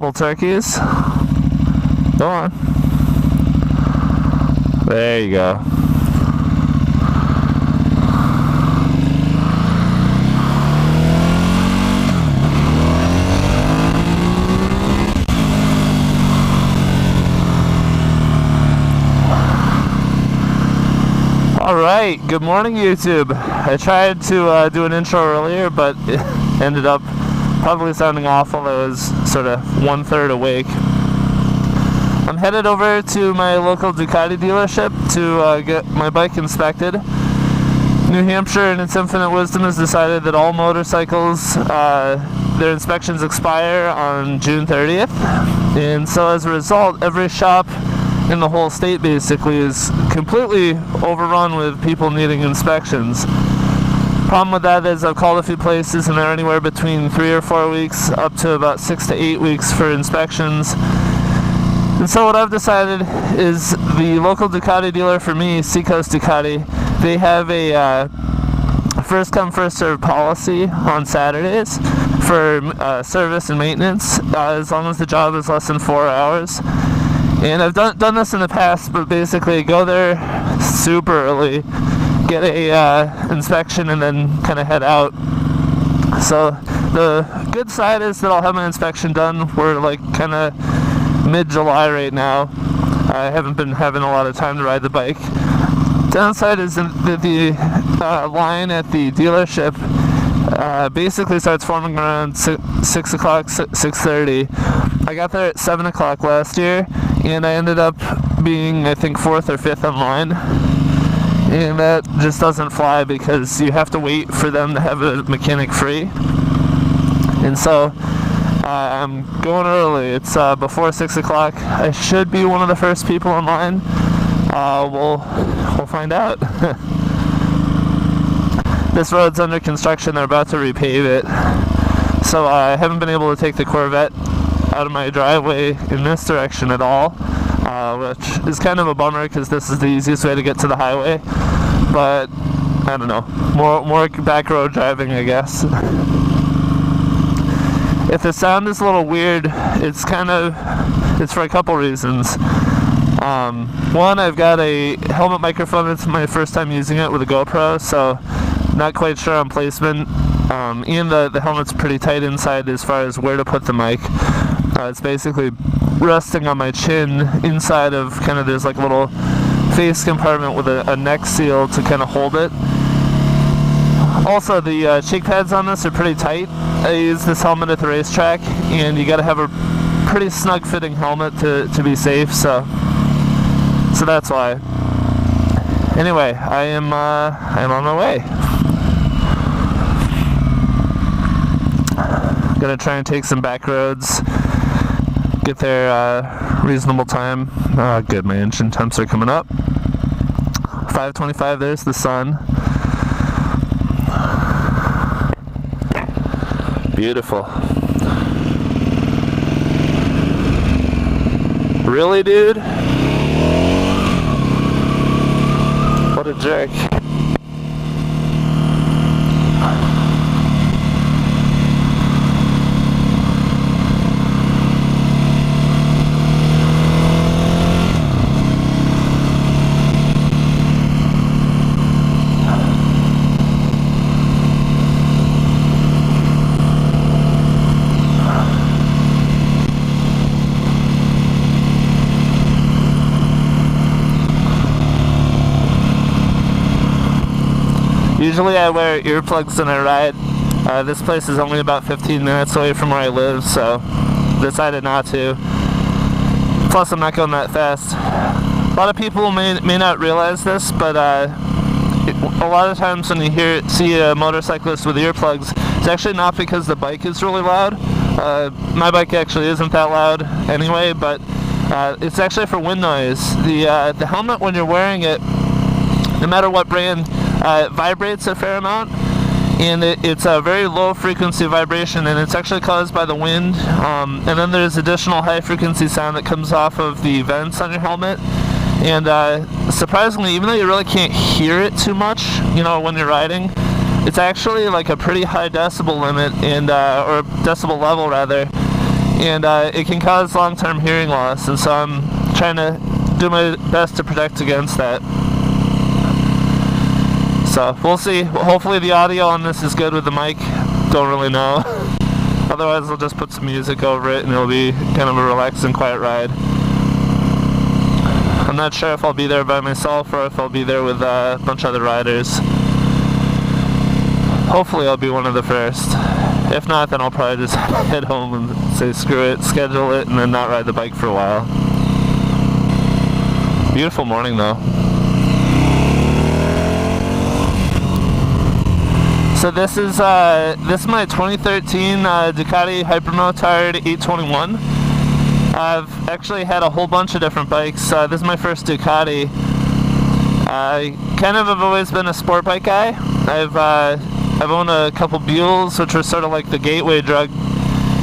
couple turkeys. Go on. There you go. Alright, good morning YouTube. I tried to do an intro earlier, but it ended up probably sounding awful. I was sort of 1/3 awake. I'm headed over to my local Ducati dealership to get my bike inspected. New Hampshire, in its infinite wisdom, has decided that all motorcycles, their inspections expire on June 30th. And so as a result, every shop in the whole state basically is completely overrun with people needing inspections. Problem with that is I've called a few places and they're anywhere between 3 or 4 weeks up to about 6 to 8 weeks for inspections. And so what I've decided is the local Ducati dealer for me, Seacoast Ducati, they have a first come first served policy on Saturdays for service and maintenance, as long as the job is less than 4 hours. And I've done this in the past, but basically go there super early, get a inspection, and then kind of head out. So the good side is that I'll have my inspection done. We're like kind of mid-July right now. I haven't been having a lot of time to ride the bike. Downside is that the line at the dealership basically starts forming around 6 o'clock, 6:30. I got there at 7 o'clock last year, and I ended up being, I think, 4th or 5th in line. And that just doesn't fly because you have to wait for them to have a mechanic free. And so I'm going early. It's before 6 o'clock. I should be one of the first people in line. We'll find out. This road's under construction. They're about to repave it. So I haven't been able to take the Corvette out of my driveway in this direction at all, which is kind of a bummer because this is the easiest way to get to the highway. But I don't know, more back road driving, I guess. If the sound is a little weird, it's for a couple reasons. One, I've got a helmet microphone. It's my first time using it with a GoPro, so not quite sure on placement. And the helmet's pretty tight inside as far as where to put the mic. It's basically resting on my chin inside of kind of, there's like a little face compartment with a neck seal to kind of hold it. Also, the cheek pads on this are pretty tight. I use this helmet at the racetrack, and you got to have a pretty snug fitting helmet to be safe, so that's why. Anyway, I am on my way. Gonna try and take some back roads, get there reasonable time. Good, my engine temps are coming up. 5:25, there's the sun. Beautiful. Really, dude? What a jerk. Usually I wear earplugs when I ride. This place is only about 15 minutes away from where I live, so decided not to. Plus I'm not going that fast. A lot of people may not realize this, but a lot of times when you see a motorcyclist with earplugs, it's actually not because the bike is really loud. My bike actually isn't that loud anyway, but it's actually for wind noise. The helmet, when you're wearing it, no matter what brand, it vibrates a fair amount, and it's a very low frequency vibration, and it's actually caused by the wind. And then there's additional high frequency sound that comes off of the vents on your helmet. And surprisingly, even though you really can't hear it too much, when you're riding, it's actually like a pretty high decibel limit, and or decibel level rather. and it can cause long-term hearing loss, and so I'm trying to do my best to protect against that. So we'll see. Hopefully the audio on this is good with the mic. Don't really know. Otherwise I'll just put some music over it and it'll be kind of a relaxed and quiet ride. I'm not sure if I'll be there by myself or if I'll be there with a bunch of other riders. Hopefully I'll be one of the first. If not, then I'll probably just head home and say screw it, schedule it, and then not ride the bike for a while. Beautiful morning though. So this is my 2013 Ducati Hyper Inspection 821. I've actually had a whole bunch of different bikes. This is my first Ducati. I kind of have always been a sport bike guy. I've owned a couple Buells, which were sort of like the gateway drug,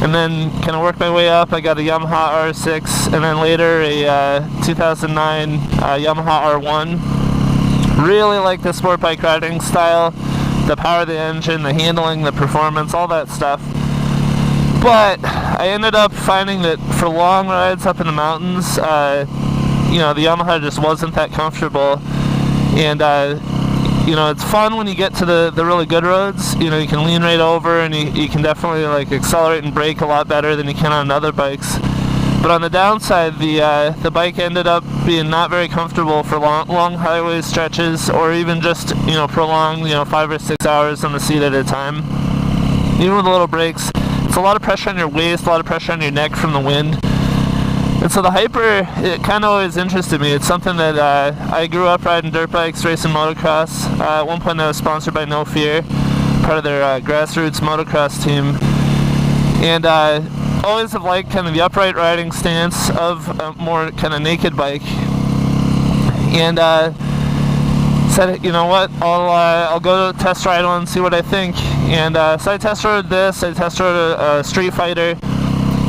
and then kind of worked my way up. I got a Yamaha R6, and then later a 2009 Yamaha R1. Really like the sport bike riding style, the power of the engine, the handling, the performance, all that stuff. But I ended up finding that for long rides up in the mountains, you know, the Yamaha just wasn't that comfortable. And you know, it's fun when you get to the really good roads. You know, you can lean right over and you can definitely like accelerate and brake a lot better than you can on other bikes. But on the downside, the bike ended up being not very comfortable for long highway stretches, or even just, you know, prolonged, 5 or 6 hours on the seat at a time. Even with the little brakes, it's a lot of pressure on your waist, a lot of pressure on your neck from the wind. And so the Hyper, it kind of always interested me. It's something that I grew up riding dirt bikes, racing motocross. At one point I was sponsored by No Fear, part of their grassroots motocross team. And always have liked kind of the upright riding stance of a more kind of naked bike. And said, you know what, I'll go test ride one and see what I think. And so I test rode this, I test rode a Street Fighter.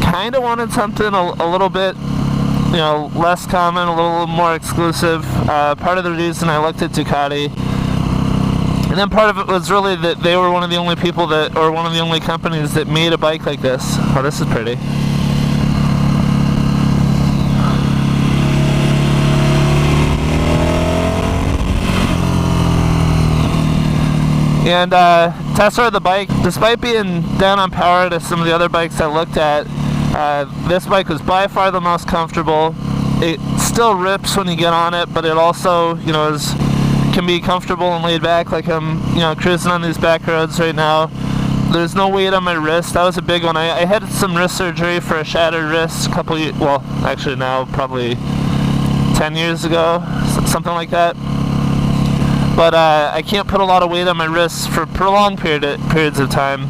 Kind of wanted something a little bit, less common, a little more exclusive. Part of the reason I looked at Ducati, and then part of it was really that they were one of the only people or one of the only companies that made a bike like this. Oh, this is pretty. And test rode the bike. Despite being down on power to some of the other bikes I looked at, this bike was by far the most comfortable. It still rips when you get on it, but it also, can be comfortable and laid back, like I'm, cruising on these back roads right now. There's no weight on my wrist. That was a big one. I had some wrist surgery for a shattered wrist actually now probably 10 years ago, something like that. But I can't put a lot of weight on my wrists for prolonged periods of time.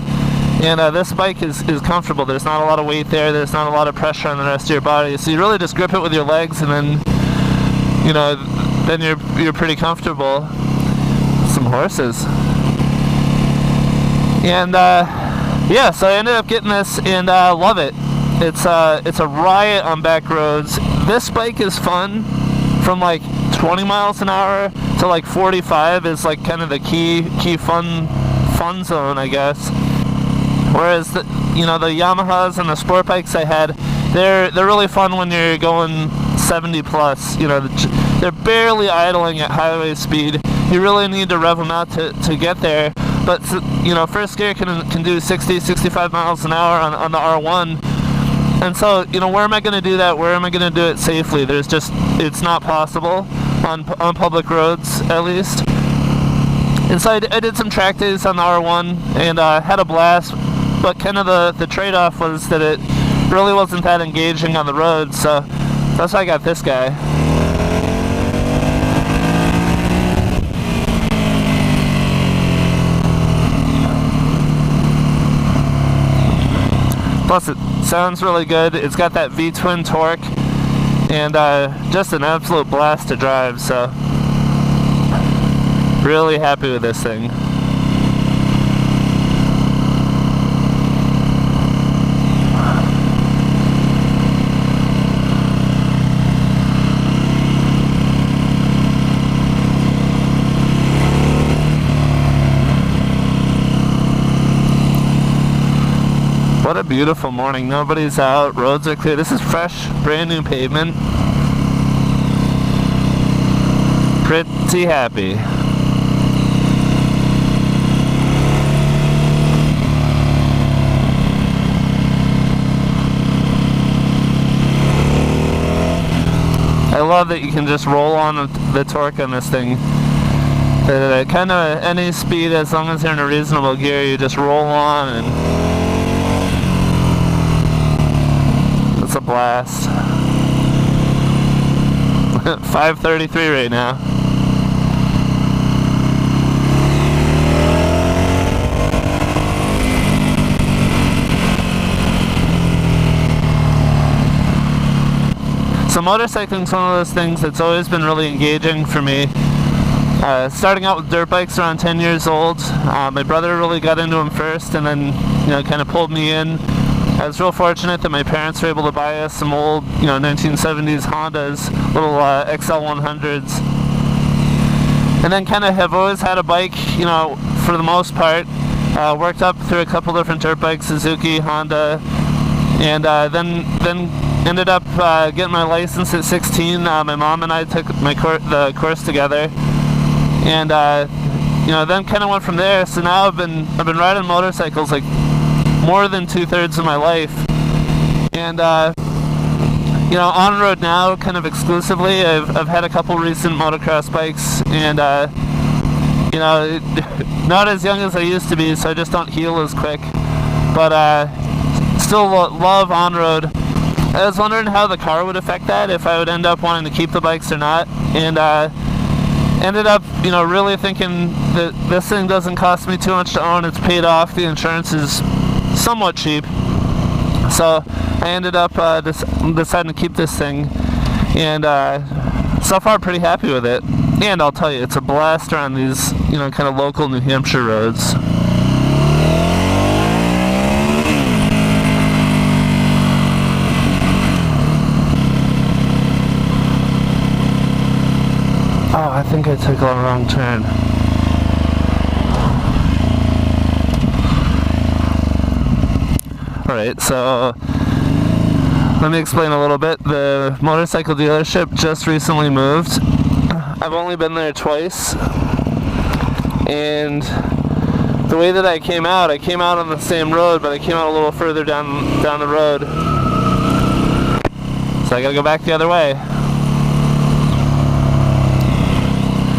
And this bike is comfortable. There's not a lot of weight there. There's not a lot of pressure on the rest of your body. So you really just grip it with your legs, and then, then you're pretty comfortable. Some horses. And yeah, so I ended up getting this and love it. It's a riot on back roads. This bike is fun from like 20 miles an hour to like 45 is like kind of the key fun zone, I guess. Whereas the Yamahas and the sport bikes I had, they're really fun when you're going 70 plus. They're barely idling at highway speed. You really need to rev them out to get there. But first gear can do 60, 65 miles an hour on the R1. And so, where am I going to do that? Where am I going to do it safely? It's not possible on public roads, at least. And so I did some track days on the R1 and had a blast. But kind of the trade-off was that it really wasn't that engaging on the road, so that's why I got this guy. Plus it sounds really good. It's got that V-twin torque and just an absolute blast to drive, so really happy with this thing. What a beautiful morning. Nobody's out. Roads are clear. This is fresh, brand new pavement. Pretty happy. I love that you can just roll on the torque on this thing. Kind of any speed, as long as you're in a reasonable gear, you just roll on, and it's a blast. 5:33 right now. So motorcycling is one of those things that's always been really engaging for me. Starting out with dirt bikes around 10 years old, my brother really got into them first, and then kind of pulled me in. I was real fortunate that my parents were able to buy us some old 1970s Hondas, little XL100s, and then kind of have always had a bike, for the most part. Worked up through a couple different dirt bikes, Suzuki, Honda, and then ended up getting my license at 16. My mom and I took the course together. And then kind of went from there. So now I've been riding motorcycles like more than 2/3 of my life, and on road now kind of exclusively. I've had a couple recent motocross bikes, and not as young as I used to be, so I just don't heal as quick. But still love on road. I was wondering how the car would affect that, if I would end up wanting to keep the bikes or not, and ended up, really thinking that this thing doesn't cost me too much to own. It's paid off. The insurance is somewhat cheap. So I ended up deciding to keep this thing, and so far pretty happy with it. And I'll tell you, it's a blast around these, kind of local New Hampshire roads. Oh, I think I took a wrong turn. Alright, so let me explain a little bit. The motorcycle dealership just recently moved. I've only been there twice, and the way that I came out on the same road, but I came out a little further down the road. So I gotta go back the other way.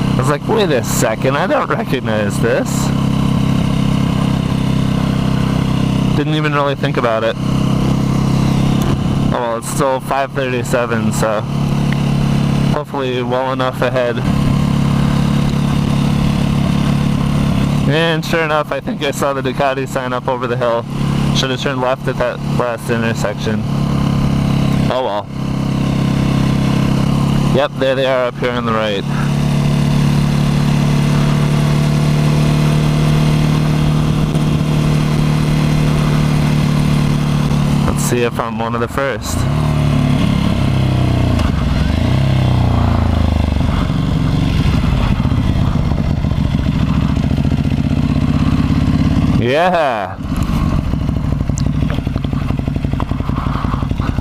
I was like, wait a second, I don't recognize this. Didn't even really think about it. Oh well, it's still 5:37, so hopefully well enough ahead. And sure enough, I think I saw the Ducati sign up over the hill. Should have turned left at that last intersection. Oh well. Yep, there they are up here on the right. See if I'm one of the first. Yeah,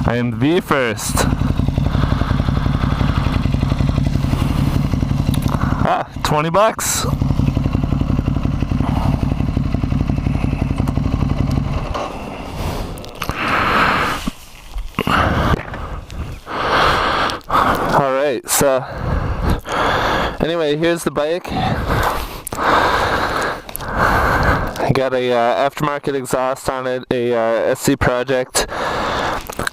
I am the first. $20. So anyway, here's the bike. I got a aftermarket exhaust on it, a SC Project,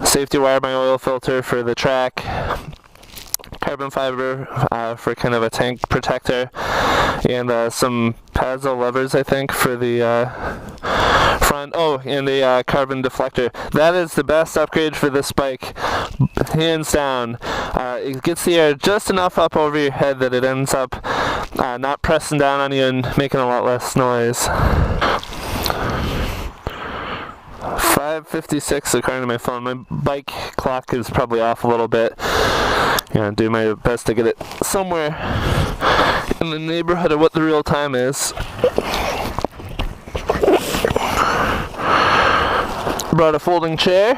safety wire, my oil filter for the track, carbon fiber for kind of a tank protector, and some Pazzo levers, I think, for the front. Oh, and a carbon deflector. That is the best upgrade for this bike, hands down. It gets the air just enough up over your head that it ends up not pressing down on you and making a lot less noise. 5:56 according to my phone. My bike clock is probably off a little bit. Do my best to get it somewhere in the neighborhood of what the real time is. Brought a folding chair,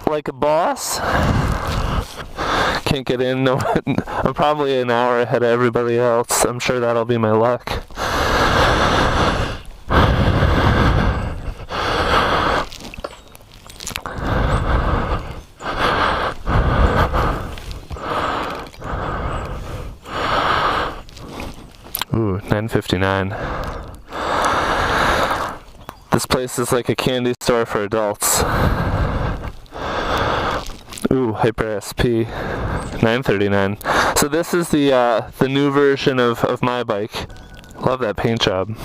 like a boss. Can't get in, no, I'm probably an hour ahead of everybody else. I'm sure that'll be my luck. Ooh, 9:59. This place is like a candy store for adults. Ooh, Hyper SP, 9:39. So this is the new version of my bike. Love that paint job.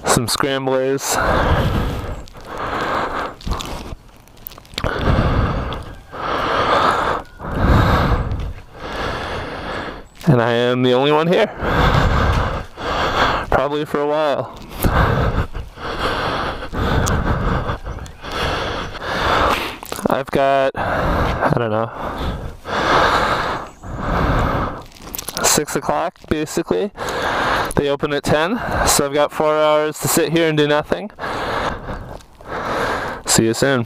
Some scramblers. And I am the only one here. Probably for a while. I've got, I don't know, 6 o'clock basically. They open at 10, so I've got 4 hours to sit here and do nothing. See you soon.